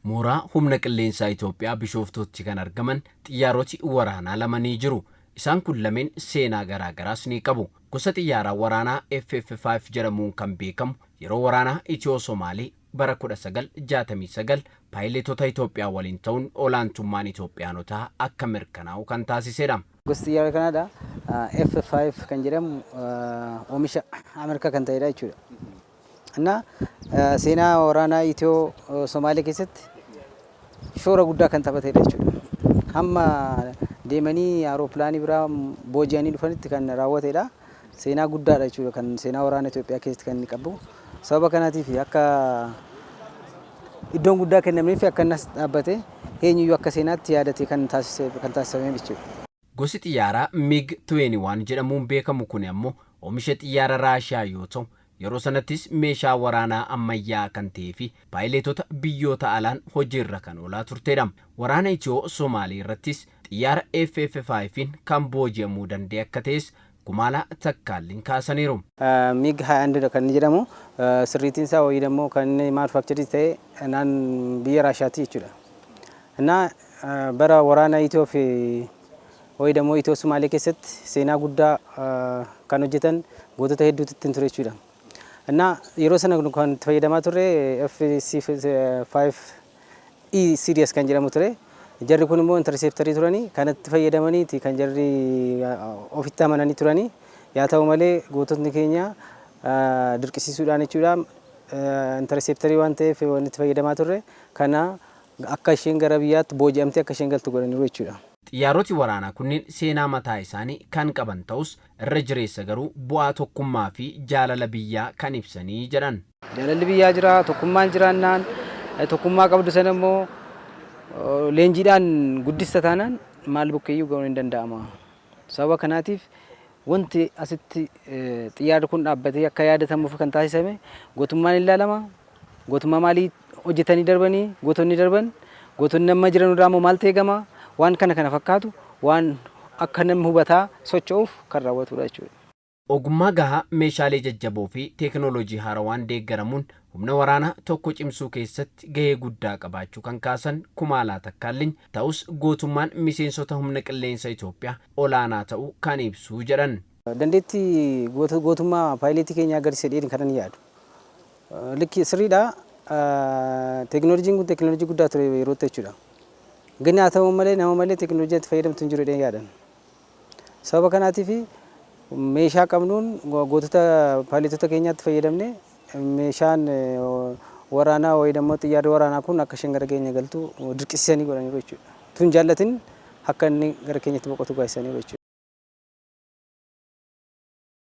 Mooraa humna qilleensaa Itoophiyaa Bishooftuutti kan argaman xiyyaaroti waraanaa lama ni jiru. Isaan kun lameen seenaa garaagaraas ni qabu. Gosa xiyyaaraa waraanaa FF5 jedhamuun kan beekamu yeroo waraanaa Itiyoo Somaalii bara 1969 paayiletota Itoophiyaa waliin ta'uun olaantummaan Itoophiyaanotaa akka mirkanaa'u kan taasisedha. Gosti xiyyaara kanaadha F5 kan jedhamu oomisha Ameerikaa kan ta'edha jechuudha. እና seenaa waraanaa Itiyoo Somaalii keessatti shoora guddaa kan taphatedha jechuudha. Hamma deemanii aeroplaanii biraa booji'anii dhufanitti kan raawwatedha. Seenaa guddaadha jechuudha kan seenaa waraana Itoophiyaa keessatti kan inni qabu. Sababa kanaatiif akka iddoon guddaa kennameef akka innis dhaabbate eenyuyyuu akka seenaatti yaadate kan taasifame jechuudha. Gosi xiyyaaraa MiG-21 jedhamuun beekamu kun ammoo oomisha xiyyaara Raashiyaa yoo ta'u yeroo sanattis meeshaa waraanaa ammayyaa kan ta'ee fi paayiletota biyyoota alaan hojiirra kan oolaa turtedha. Waraana Itiyoo Somaalii irrattis xiyyaara FF5 kan booji'amuu danda'e akka ta'es Kumaalaa Takkaalliin kaasaniiru. MiG-21 kan jedhamu sirriitiin isaa wayii immoo kan maanufakcharii ta'e naan biyya Raashiyaati jechuudha. እና bara waraana Itiyoo fi wayii immoo Itiyoo Somaalii keessatti seenaa guddaa kan hojjetan gootota hedduutu ittiin ture jechuudha. እና yeroo sana kan fayyadamaa turre FC5E series kan jedhamu ture. Jarri kun immoo interceptorii turanii kanatti fayyadamaniiti kan jarri ofitti amananii turanii. Yaa ta'u malee goototni keenya dirqisiisuudhaan jechuudha interceptorii waan ta'eef wanti fayyadamaa turre kana akka isheen gara biyyaatti booji'amtee akka isheen galtu godhaniiru jechuudha. Xiyyaaroti waraanaa kunneen seenaa mataa isaanii kan qaban ta'us irra jireessa garuu bu'aa tokkummaa fi jaalala biyyaa kan ibsanii jedhan. Jaalalli biyyaa jira, tokkummaan jiraannaan tokkummaa qabdu sana immoo leenjiidhaan guddista taanaan maal bukkeeyyuu ga'uun hin danda'ama. Sababa kanaatiif wanti asitti xiyyaarri kun dhaabbatee akka yaadatamuuf kan taasisame gootummaan ilaalama. Gootummaa maalii hojjetanii darbanii gootonni darban gootonni amma jiran irraa immoo maal ta'e gama waan kana fakkaatu waan akka namni hubataa socho'uuf kan raawwatudha jechuudha. Ogummaa gahaa meeshaalee jajjaboo fi teekinooloojii haarawaan deeggaramuun humna waraanaa tokko cimsuu keessatti gahee guddaa qabaachuu kan kaasan Kumaalaa Takkaalliin ta'us gootummaan miseensota humna qilleensa Itoophiyaa olaanaa ta'uu kan ibsuu jedhan. Dandeettii gootummaa paayileetii keenya agarsiisedhaan kan ani yaadu. Likki sirriidha. Teekinooloojiin kun teekinooloojii guddaa ture yeroo ta'e jechuudha. Ganni haa ta'u malee nama malee teekinooloojiitti fayyadamtu hin jiru yaadan. Sababa kanaatiif meeshaa qabnuun gootota paayiletota keenyaatti fayyadamne meeshaan waraanaa wayii immoo xiyyaarri waraanaa kun akka isheen gara keenya galtu dirqisiisanii godhaniiru jechuudha. Tun jaallatin akka inni gara keenyatti boqotu gaasisaniiru jechuudha.